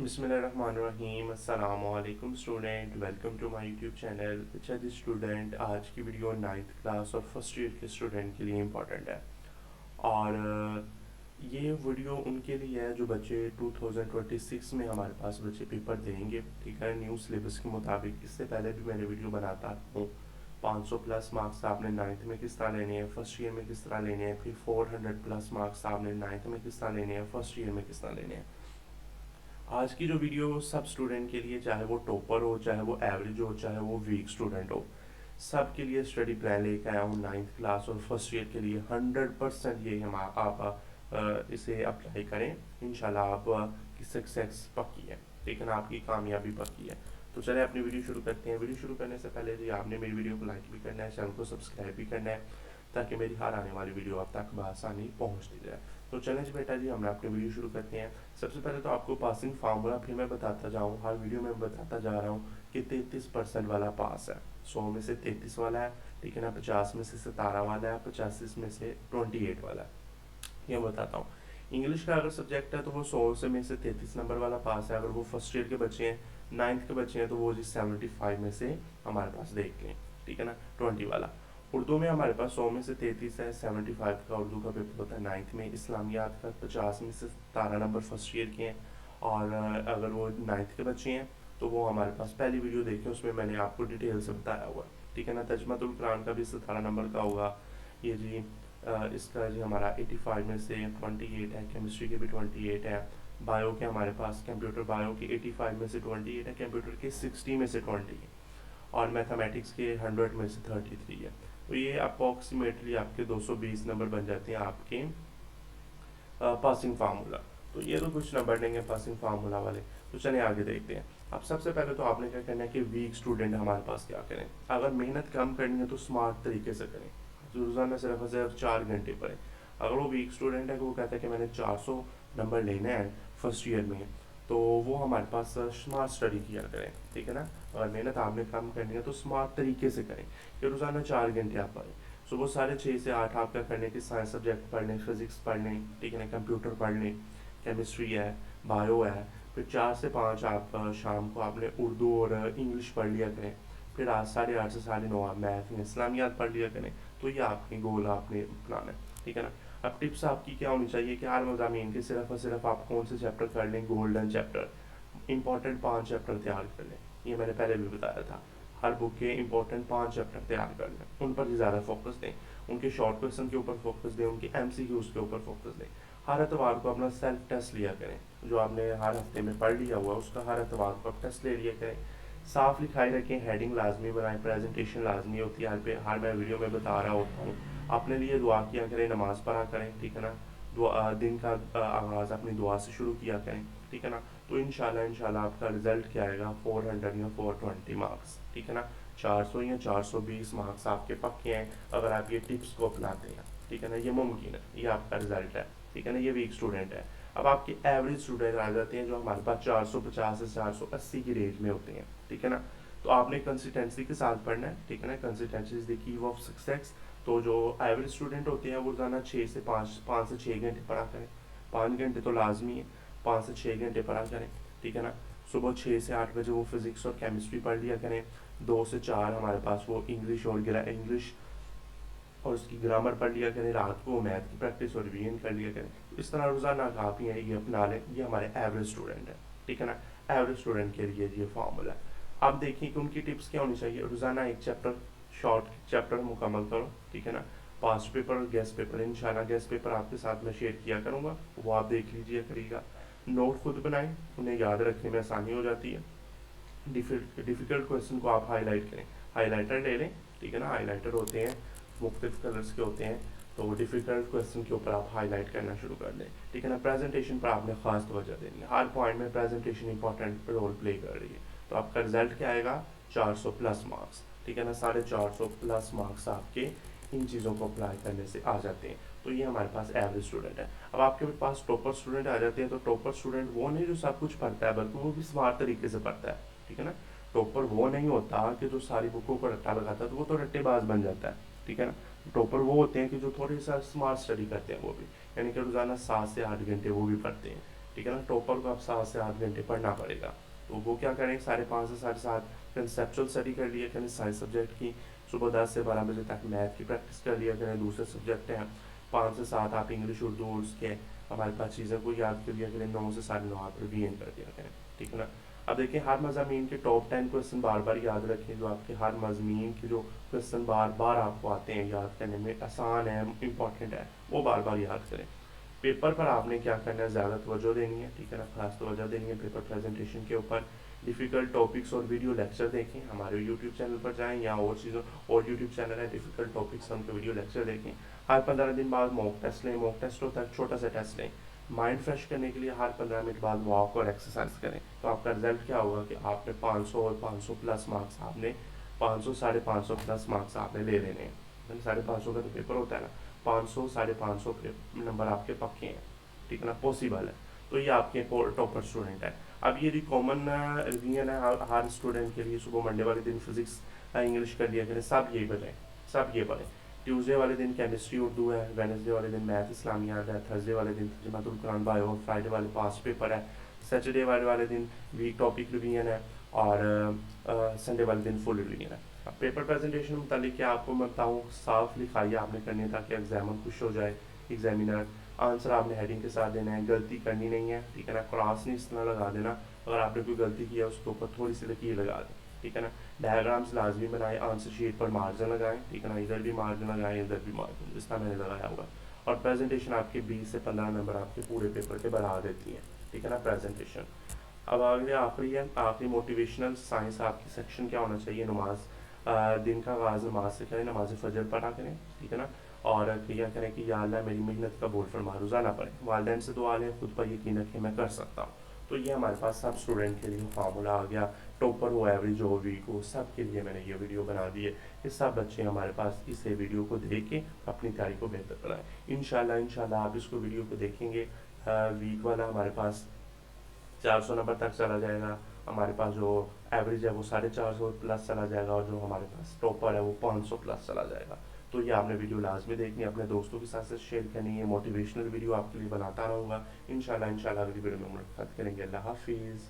बिस्मिल्लाहिर्रहमानिर्रहीम अस्सलाम वालेकुम student, welcome to my YouTube channel. अच्छा जी स्टूडेंट, आज की वीडियो नाइन्थ क्लास और फर्स्ट ईयर के स्टूडेंट के लिए इम्पॉर्टेंट है। और ये वीडियो उनके लिए है जो बच्चे 2026 में हमारे पास बच्चे पेपर देंगे, ठीक है, न्यू सिलेबस के मुताबिक। इससे पहले भी मैंने वीडियो बनाता हूँ 500 प्लस मार्क्स आपने नाइन्थ में किस तरह लेने हैं, फर्स्ट ईयर में किस तरह लेने हैं, फिर 400 प्लस मार्क्स आपने नाइन्थ में किस तरह लेने हैं, फर्स्ट ईयर में किस तरह लेने हैं। आज की जो वीडियो सब स्टूडेंट के लिए, चाहे वो टॉपर हो, चाहे वो एवरेज हो, चाहे वो वीक स्टूडेंट हो, सब के लिए स्टडी प्लान लेकर आया हूँ नाइन्थ क्लास और फर्स्ट ईयर के लिए। 100% ये हम आप इसे अप्लाई करें, इंशाल्लाह आप की सक्सेस पक्की है, ठीक है ना, आपकी कामयाबी पक्की है। तो चले अपनी वीडियो शुरू करते हैं। वीडियो शुरू करने से पहले जी आपने मेरी वीडियो को लाइक भी करना है, चैनल को सब्सक्राइब भी करना है, ताकि मेरी हर आने वाली वीडियो आप तक बआसानी पहुँचती जाए। तो चलें जी बेटा जी, हम अपनी वीडियो शुरू करते हैं। सबसे पहले तो आपको पासिंग फार्मूला फिर मैं बताता जाऊँ, हर वीडियो में बताता जा रहा हूँ कि 33% वाला पास है, 100 में से 33 वाला है, ठीक है ना, 50 में से 17 वाला है, 85 में से 28 वाला है, ये बताता हूँ। इंग्लिश का अगर सब्जेक्ट है तो वो 100 से में से 33 नंबर वाला पास है। अगर वो फर्स्ट ईयर के बच्चे हैं, नाइन्थ के बच्चे हैं, तो वो जी 75 में से हमारे पास देख लें, ठीक है ना, 20 वाला। उर्दू में हमारे पास 100 में से 33 है, 75 का उर्दू का पेपर होता है नाइन्थ में। इस्लामियात का 50 में से 17 नंबर फर्स्ट ईयर के हैं। और अगर वो नाइन्थ के बच्चे हैं तो वो हमारे पास पहली वीडियो देखें, उसमें मैंने आपको डिटेल से बताया हुआ है, ठीक है ना। तर्जमातुल कुरान का भी 17 नंबर का होगा। ये जी इसका जी हमारा 85 में से 28 है, केमिस्ट्री के भी 28 है, बायो के हमारे पास कंप्यूटर बायो के 85 में से 28 है, कंप्यूटर के 60 में से 20 है, और मैथमेटिक्स के 100 में से 33 है। तो ये अप्रॉक्सीमेटली आपके 220 नंबर बन जाते हैं आपके पासिंग फार्मूला। तो ये तो कुछ नंबर देंगे पासिंग फार्मूला वाले। तो चलिए आगे देखते हैं। अब सबसे पहले तो आपने क्या करना है कि वीक स्टूडेंट हमारे पास क्या करें। अगर मेहनत कम करनी है तो स्मार्ट तरीके से करें, रोज़ाना सिर्फ और सिर्फ 4 घंटे पढ़ें। अगर वो वीक स्टूडेंट है कि वो कहता है कि मैंने 400 नंबर लेना है फर्स्ट ईयर में, तो वो हमारे पास स्मार्ट स्टडी किया करें, ठीक है ना। अगर मेहनत आपने कम करनी है तो स्मार्ट तरीके से करें कि रोज़ाना 4 घंटे आप पढ़ें। सुबह 6:30 से 8 आपका करने की साइंस सब्जेक्ट पढ़ लें, फिजिक्स पढ़ लें, ठीक है ना, कंप्यूटर पढ़ लें, केमिस्ट्री है, बायो है। फिर 4 से 5 आप शाम को आपने उर्दू और इंग्लिश पढ़ लिया करें। फिर आज 8:30 से 9:30 आप मैथ में इस्लामियात पढ़ लिया करें। तो ये आपकी गोल आपने अपनाना है, ठीक है ना। अब टिप्स आपकी क्या होनी चाहिए कि हर मज़ामीन के सिर्फ और सिर्फ आप कौन से चैप्टर कर लें, गोल्डन चैप्टर, इंपॉर्टेंट 5 चैप्टर तैयार कर लें। ये मैंने पहले भी बताया था, हर बुक के इंपॉर्टेंट 5 चैप्टर तैयार कर लें, उन पर ही ज़्यादा फोकस दें, उनके शॉर्ट क्वेश्चन के ऊपर फोकस दें, उनके MCQs के ऊपर फोकस दें। हर एतवार को अपना सेल्फ टेस्ट लिया करें, जो आपने हर हफ्ते में पढ़ लिया हुआ उसका हर एतवार को आप टेस्ट ले लिया करें। साफ लिखाई रखें, हेडिंग लाजमी बनाएं, प्रेजेंटेशन लाजमी होती है, हर मैं वीडियो में बता रहा होता हूँ। अपने लिए दुआ किया करें, नमाज़ पढ़ा करें, ठीक है ना। दिन का आगाज़ अपनी दुआ से शुरू किया करें, ठीक है ना। तो इंशाल्लाह आपका रिजल्ट क्या आएगा, 400 या 420 मार्क्स, ठीक है ना। 400 या 420 मार्क्स आपके पक्के हैं अगर आप ये टिप्स को अपनाते हैं, ठीक है ना। ये मुमकिन है, ये आपका रिजल्ट है, ठीक है ना। ये वीक स्टूडेंट है। अब आपके एवरेज स्टूडेंट आ जाते हैं जो हमारे पास 450 से 480 की रेंज में होते हैं, ठीक है ना। तो आपने कंसिस्टेंसी के साथ पढ़ना है, ठीक है ना। Consistency is the key of success. तो जो एवरेज स्टूडेंट होते हैं वो रोजाना 5 से 6 घंटे पढ़ा करें। 5 घंटे तो लाजमी है, 5 से 6 घंटे पढ़ा करें, ठीक है ना। सुबह 6 से 8 बजे वो फिजिक्स और केमिस्ट्री पढ़ लिया करें। 2 से 4 हमारे पास वो इंग्लिश और उसकी ग्रामर पढ़ लिया करें। रात को मैथ की प्रैक्टिस और रिवीजन कर लिया करें। तो इस तरह रोज़ाना काफ़ी है, ये अपना लें। ये हमारे एवरेज स्टूडेंट है, ठीक है ना। एवरेज स्टूडेंट के लिए ये फॉर्मूला है। आप देखिए कि उनकी टिप्स क्या होनी चाहिए। रोज़ाना एक चैप्टर, शॉर्ट चैप्टर मुकम्मल करो, ठीक है ना। पास्ट पेपर और गेस्ट पेपर, इंशाल्लाह गेस्ट पेपर आपके साथ में शेयर किया करूँगा, वो आप देख लीजिए करिएगा। नोट खुद बनाएं, उन्हें याद रखने में आसानी हो जाती है। डिफ़िकल्ट क्वेश्चन को आप हाईलाइट करें, हाईलाइटर ले लें, ठीक है ना। हाईलाइटर होते हैं, मुख्तलिफ कलर्स के होते हैं, तो डिफ़िकल्ट क्वेश्चन के ऊपर आप हाईलाइट करना शुरू कर दें, ठीक है ना। प्रेजेंटेशन पर आपने खास तवज्जो देनी है, हर पॉइंट में प्रेजेंटेशन इंपॉर्टेंट रोल प्ले कर रही है। तो आपका रिजल्ट क्या आएगा, 400 प्लस मार्क्स, ठीक है ना। 450 प्लस मार्क्स आपके इन चीज़ों को अप्लाई करने से आ जाते हैं। तो ये हमारे पास एवरेज स्टूडेंट है। अब आपके पास टॉपर स्टूडेंट आ जाते हैं। तो टॉपर स्टूडेंट वो नहीं जो सब कुछ पढ़ता है, बल्कि वो भी स्मार्ट तरीके से पढ़ता है, ठीक है ना। टॉपर वो नहीं होता कि जो सारी बुकों को रट्टा लगाता है, तो वो तो रट्टेबाज बन जाता है, ठीक है ना। टॉपर वो होते हैं कि जो थोड़ी सा स्मार्ट स्टडी करते हैं, वो भी यानी कि रोज़ाना 7 से 8 घंटे वो भी पढ़ते हैं, ठीक है ना। टॉपर को आप 7 से 8 घंटे पढ़ना पड़ेगा। तो वो क्या करें, 5:30 से 7:30 कंसेप्चुअल स्टडी कर लिया करें साइंस सब्जेक्ट की। सुबह 10 से 12 बजे तक मैथ की प्रैक्टिस कर लिया करें। दूसरे सब्जेक्ट हैं 5 से 7 आप इंग्लिश उर्दू और उसके हमारे पास चीज़ों को याद कर लिया करें। 9 से 9:30 आप रिवीजन कर दिया करें, ठीक है ना। अब देखिए, हर मज़ामीन के टॉप 10 क्वेश्चन बार बार याद रखें। जो आपके हर मज़ामीन के जो क्वेश्चन बार बार आपको आते हैं याद करने में, आसान है, इंपॉर्टेंट है, वो बार बार याद करें। पेपर पर आपने क्या करना है, ज़्यादा तवज्जो देनी है, ठीक है ना, खास तवज्जो देनी है पेपर प्रेजेंटेशन के ऊपर। डिफ़िकल्ट टॉपिक्स और वीडियो लेक्चर देखें, हमारे यूट्यूब चैनल पर जाएं या और चीज़ों और यूट्यूब चैनल है डिफ़िकल्ट टॉपिक्स, उनके वीडियो लेक्चर देखें। हर 15 दिन बाद मॉक टेस्ट लें, मॉक टेस्ट होता है छोटा सा टेस्ट लें। माइंड फ्रेश करने के लिए हर 15 मिनट बाद वॉक और एक्सरसाइज करें। तो आपका रिजल्ट क्या होगा कि आपने 500 और 500 प्लस मार्क्स आपने 500 550 प्लस मार्क्स आपने ले लेने हैं। 550 का तो पेपर होता है ना, 500 550 के नंबर आपके पक्के हैं, ठीक है ना, पॉसिबल है। तो ये आपके टॉपर स्टूडेंट है। अब ये कॉमन रिवीजन है हर स्टूडेंट के लिए। सुबह मंडे वाले दिन फिजिक्स इंग्लिश कर लिया करें, सब ये पढ़ें, सब ये पढ़ें। ट्यूसडे वाले दिन केमिस्ट्री उर्दू है, वेडनेसडे वाले दिन मैथ इस्लामियात है, थर्सडे वाले दिन तर्जुमातुल कुरान बायो, फ्राइडे वाले पास्ट पेपर है, सैटरडे वाले दिन वीक टॉपिक रिवीजन है और संडे वाले दिन फुल रिवीजन है। अब पेपर प्रेजेंटेशन मुतालिक क्या आपको मैं बताऊँ, साफ लिखाई आपने करनी है ताकि एग्जामर खुश हो जाए। एग्जामिनर आंसर आपने हेडिंग के साथ देना है, गलती करनी नहीं है, ठीक है ना। क्रॉस नहीं इस तरह लगा देना, अगर आपने कोई गलती किया उसके ऊपर थोड़ी सी लकीर लगा दें, ठीक है ना। डायग्राम्स लाजमी बनाएं, आंसर शीट पर मार्जिन लगाएं, ठीक है ना, इधर भी मार्जिन लगाएं, इधर भी मार्जिन, जिस तरह मैंने लगाया होगा। और प्रेजेंटेशन आपके 20 से 15 नंबर आपके पूरे पेपर के बढ़ा देती है, ठीक है ना, प्रेजेंटेशन। अब आगे आखिरी है, आखिरी मोटिवेशनल साइंस आपकी सेक्शन क्या होना चाहिए, नमाज। दिन का आगाज़ नमाज से करें, नमाज फजर पढ़ा करें, ठीक है ना। और क्या करें कि या अल्लाह मेरी मेहनत का बोल फरमा, रोज़ाना पढ़ें, वालिदैन से दुआ लें, खुद पर यकीन रखें मैं कर सकता हूँ। तो ये हमारे पास सब स्टूडेंट के लिए फार्मूला आ गया। टॉपर हो, एवरेज हो, वीक हो, सब के लिए मैंने ये वीडियो बना दी है कि सब बच्चे हमारे पास इस वीडियो को देख के अपनी तैयारी को बेहतर बनाएं। इंशाल्लाह आप इसको वीडियो को देखेंगे। वीक वाला हमारे पास 400 नंबर तक चला जाएगा। हमारे पास जो एवरेज है वो 450 प्लस चला जाएगा और जो हमारे पास टॉपर है वो 500 प्लस चला जाएगा। तो ये आपने वीडियो लाजमी देखनी है, अपने दोस्तों के साथ शेयर करनी है। मोटिवेशनल वीडियो आपके लिए बनाता रहूँगा। इंशाल्लाह अगली वीडियो में मुलाकात करेंगे। अल्लाह हाफिज़।